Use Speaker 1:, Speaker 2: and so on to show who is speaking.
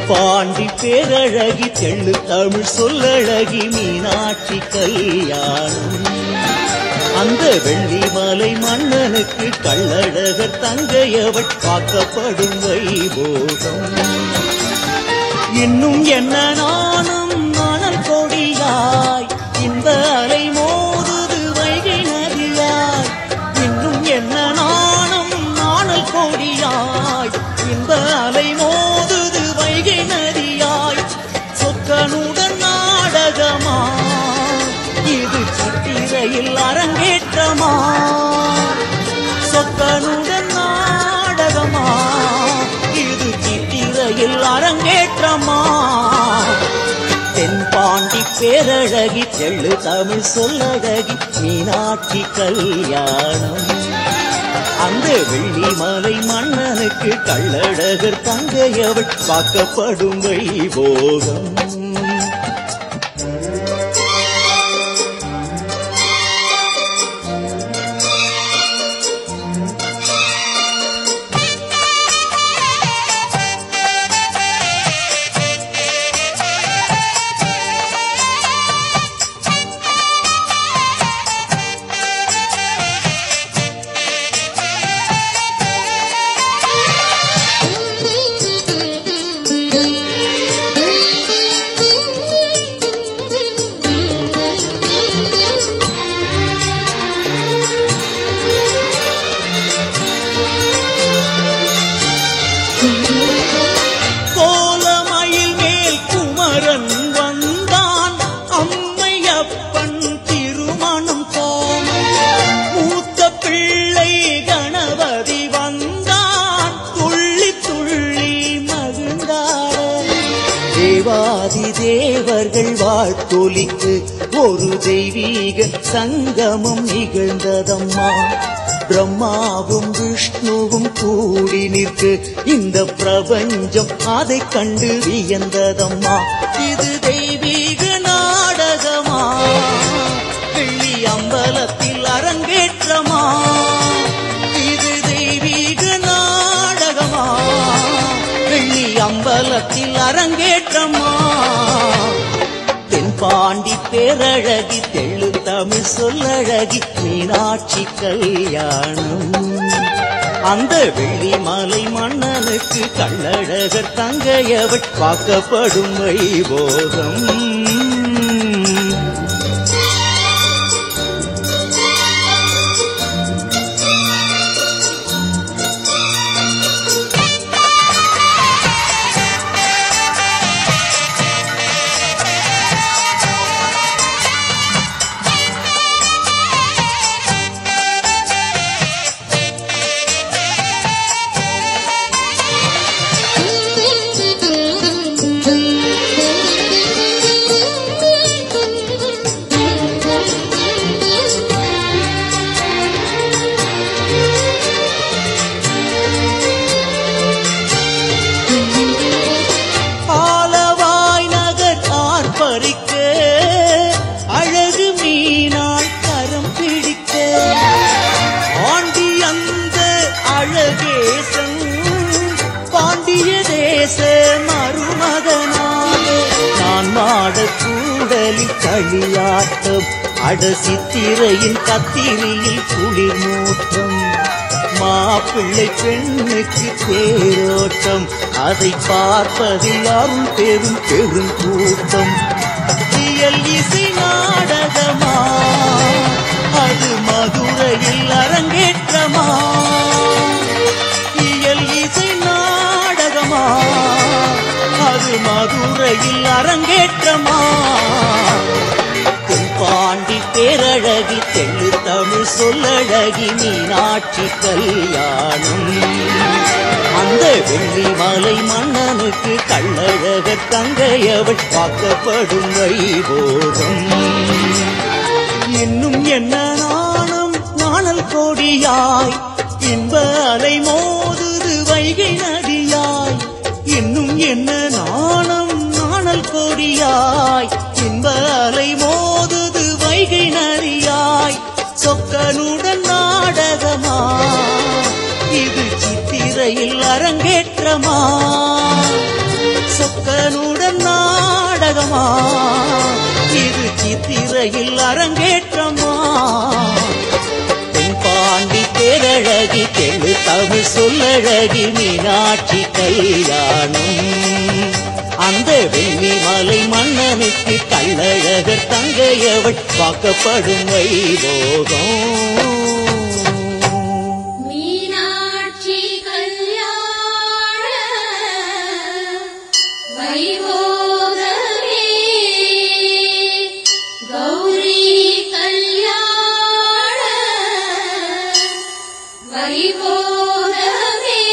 Speaker 1: தென்பாண்டி பேரழகி தெள்ளு தமிழ் சொல்லழகி மீனாட்சி கல்யாணம். அந்த வெள்ளிமலை மன்னனுக்கு கள்ளழகர் தங்கையவள் காக்கப்படும் வைபோகம். இன்னும் என்ன நானும் மணல் கொடியாய் இந்த அலை மோதுது வைகை நதியாய். இன்னும் என்ன நானும் நாணல் கொடியாய் இந்த அலை மோதுது வைகை நதியாய். சொக்கனுடன் நாடகமா இது சித்திரையில் அரங்கேற்றமா. சொக்கனுடன் நாடகமா இது சித்திரையில் அரங்கேற்றமா. தென்பாண்டி பேரழகி தெள்ளு தமிழ் சொல்லழகி மீனாட்சி கல்யாணம். அந்த வெள்ளிமலை மன்னனுக்கு கள்ளழகர் தங்கையவள் காக்கப்படும் வைபோகம். தேவர்கள் வாழ்த்தொலிக்கு ஒரு தெய்வீக சங்கமம் நிகழ்ந்ததம்மா. பிரம்மாவும் விஷ்ணுவும் கூடி நிற்க இந்த பிரபஞ்சம் அதை கண்டு வியந்ததம்மா. இது தெய்வீக நாடகமா வெள்ளி அம்பலத்தில் அரங்கேற்றமா. இது தெய்வீக நாடகமா வெள்ளி அம்பலத்தில் அரங்கேற்றமா. தென்பாண்டி பேரழகி தெள்ளு தமிழ் சொல்லழகி மீனாட்சி கல்யாணம். அந்த வெள்ளிமலை மன்னனுக்கு கள்ளழகர் தங்கையவள் காக்கப்படும் வைபோகம். அழகு மீனாள் கரம் பிடிக்க ஆண்டி அந்த அழகேசன் பாண்டிய தேச மருமகனாக நான் மாட கூடலில் களியாட்டம் அட சித்திரையின் கத்திரியில் குளிர் மூட்டம். மாப்பிள்ளை பெண்ணுக்கு தேரோட்டம் அதை பார்ப்பதில் அரும் பெரும் பெருங்கூட்டம். இயல் இசை நாடகமா அது மதுரையில் அரங்கேற்றமா. இயல் இசை நாடகமா அது மதுரையில் அரங்கேற்றமா. தென்பாண்டி பேரழகி தெள்ளு தமிழ் சொல்லழகி மீனாட்சி கல்யாணம். அந்த வெள்ளிமலை மன்னனுக்கு கள்ளழகர் தங்கையவள் காக்கப்படும் வைபோகம். இன்னும் என்ன நாணம் நாணல் கொடியாய் இன்ப அலை மோதுது வைகை நதியாய். இன்னும் என்ன நாணம் நாணல் கொடியாய் இன்ப அலை மோதுது வைகை நதியாய். சொக்கனுடன் நாடகமா இது சித்திரையில் அரங்கேற்றமா. மூக்கனுடன் நாடகமா இது சித்திரையில் அரங்கேற்றமா பாண்டி பேரழகி தெளு தமிழ் சொல்லழகி மீனாட்சி கல்யாணம் அந்த வெள்ளிமலை மன்னனுக்கு கள்ளழகர் தங்கையவள் வாக்கப்படும் வைபோகம்
Speaker 2: மீனாட்சி கல்யாண வைபோகமே கௌரி கல்யாண வைபோகமே